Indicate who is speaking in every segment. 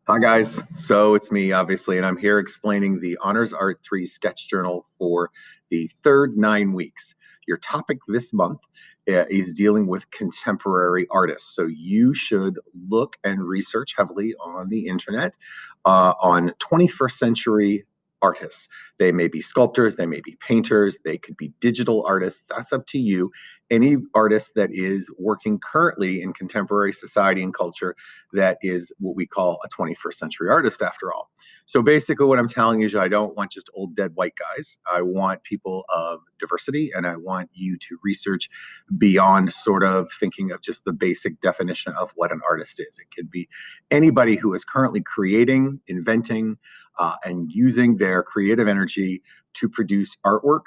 Speaker 1: Hi guys, so it's me obviously, and I'm here explaining the Honors Art 3 sketch journal for the third 9 weeks. Your topic this month is dealing with contemporary artists. So you should look and research heavily on the internet on 21st century artists. They may be sculptors, they may be painters, they could be digital artists. That's up to you. Any artist that is working currently in contemporary society and culture that is what we call a 21st century artist after all. So basically what I'm telling you is I don't want just old dead white guys. I want people of diversity, and I want you to research beyond sort of thinking of just the basic definition of what an artist is. It could be anybody who is currently creating, inventing, and using their creative energy to produce artwork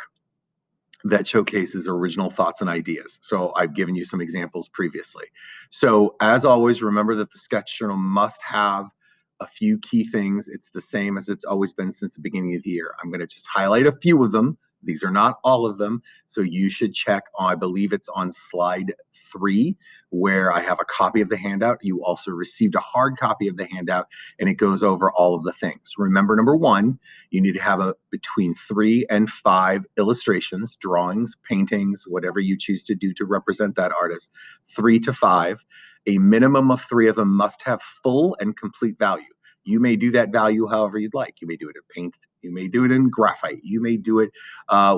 Speaker 1: that showcases original thoughts and ideas. So I've given you some examples previously. So as always, remember that the sketch journal must have a few key things. It's the same as it's always been since the beginning of the year. I'm going to just highlight a few of them. These are not all of them. So you should check, I believe it's on slide 3, where I have a copy of the handout. You also received a hard copy of the handout, and it goes over all of the things. Remember, number 1, you need to have between 3 and 5 illustrations, drawings, paintings, whatever you choose to do to represent that artist. 3 to 5. A minimum of 3 of them must have full and complete value. You may do that value however you'd like. You may do it in paint. You may do it in graphite. You may do it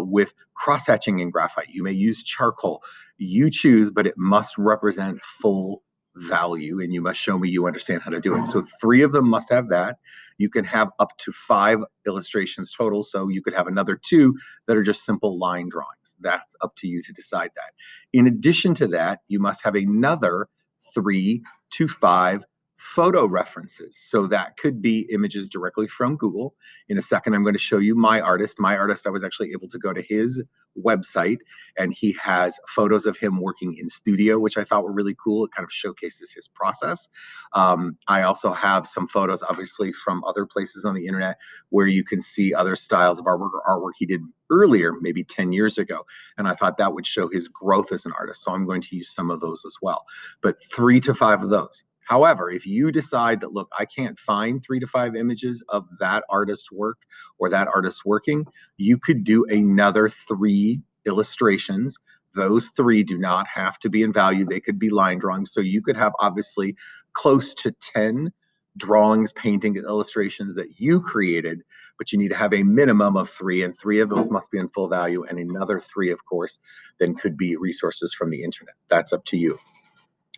Speaker 1: with cross-hatching in graphite. You may use charcoal. You choose, but it must represent full value, and you must show me you understand how to do it. So 3 of them must have that. You can have up to 5 illustrations total, so you could have another 2 that are just simple line drawings. That's up to you to decide that. In addition to that, you must have another 3 to 5 photo references. So that could be images directly from Google. In a second, I'm going to show you my artist. My artist, I was actually able to go to his website, and he has photos of him working in studio, which I thought were really cool. It kind of showcases his process. I also have some photos, obviously, from other places on the internet where you can see other styles of artwork or artwork he did earlier, maybe 10 years ago. And I thought that would show his growth as an artist. So I'm going to use some of those as well. But 3 to 5 of those. However, if you decide that, look, I can't find 3 to 5 images of that artist's work or that artist working, you could do another 3 illustrations. Those 3 do not have to be in value. They could be line drawings. So you could have obviously close to 10 drawings, paintings, illustrations that you created, but you need to have a minimum of 3, and 3 of those must be in full value, and another 3, of course, then could be resources from the internet. That's up to you.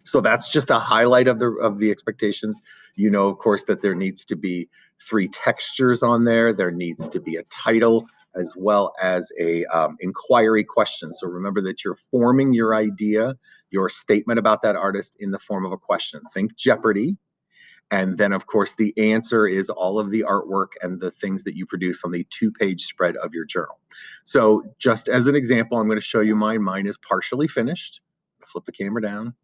Speaker 1: So that's just a highlight of the expectations. You know, of course, that there needs to be 3 textures on there. There needs to be a title as well as a inquiry question. So remember that you're forming your idea, your statement about that artist in the form of a question. Think Jeopardy! And then, of course, the answer is all of the artwork and the things that you produce on the 2-page spread of your journal. So just as an example, I'm going to show you mine. Mine is partially finished. Flip the camera down.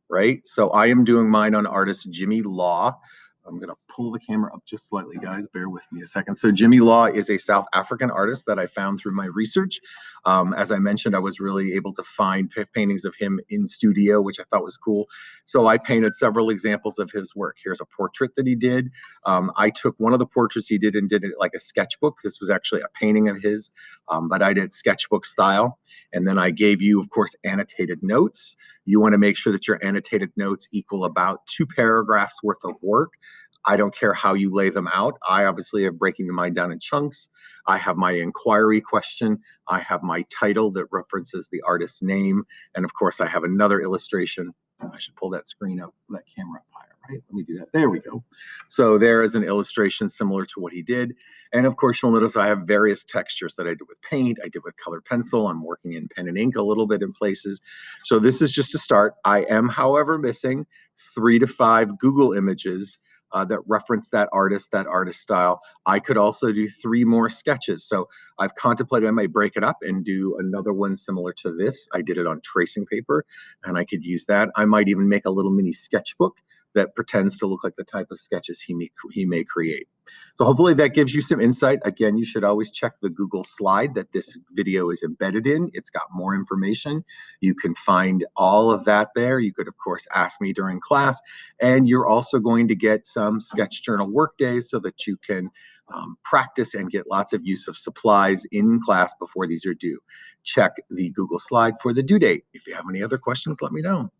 Speaker 1: Right? So I am doing mine on artist Jimmy Law. I'm going to pull the camera up just slightly, guys. Bear with me a second. So Jimmy Law is a South African artist that I found through my research. As I mentioned, I was really able to find paintings of him in studio, which I thought was cool. So I painted several examples of his work. Here's a portrait that he did. I took one of the portraits he did and did it like a sketchbook. This was actually a painting of his, but I did sketchbook style. And then I gave you, of course, annotated notes. You want to make sure that your annotated notes equal about 2 paragraphs worth of work. I don't care how you lay them out. I obviously am breaking mine down in chunks. I have my inquiry question. I have my title that references the artist's name. And of course, I have another illustration. I should pull that screen up, that camera up higher, right? Let me do that. There we go. So there is an illustration similar to what he did. And of course, you'll notice I have various textures that I did with paint. I did with colored pencil. I'm working in pen and ink a little bit in places. So this is just a start. I am, however, missing 3 to 5 Google images that reference that artist style. I could also do 3 more sketches. So I've contemplated I might break it up and do another one similar to this. I did it on tracing paper, and I could use that. I might even make a little mini sketchbook that pretends to look like the type of sketches he may create. So hopefully that gives you some insight. Again, you should always check the Google slide that this video is embedded in. It's got more information. You can find all of that there. You could, of course, ask me during class. And you're also going to get some sketch journal work days so that you can practice and get lots of use of supplies in class before these are due. Check the Google slide for the due date. If you have any other questions, let me know.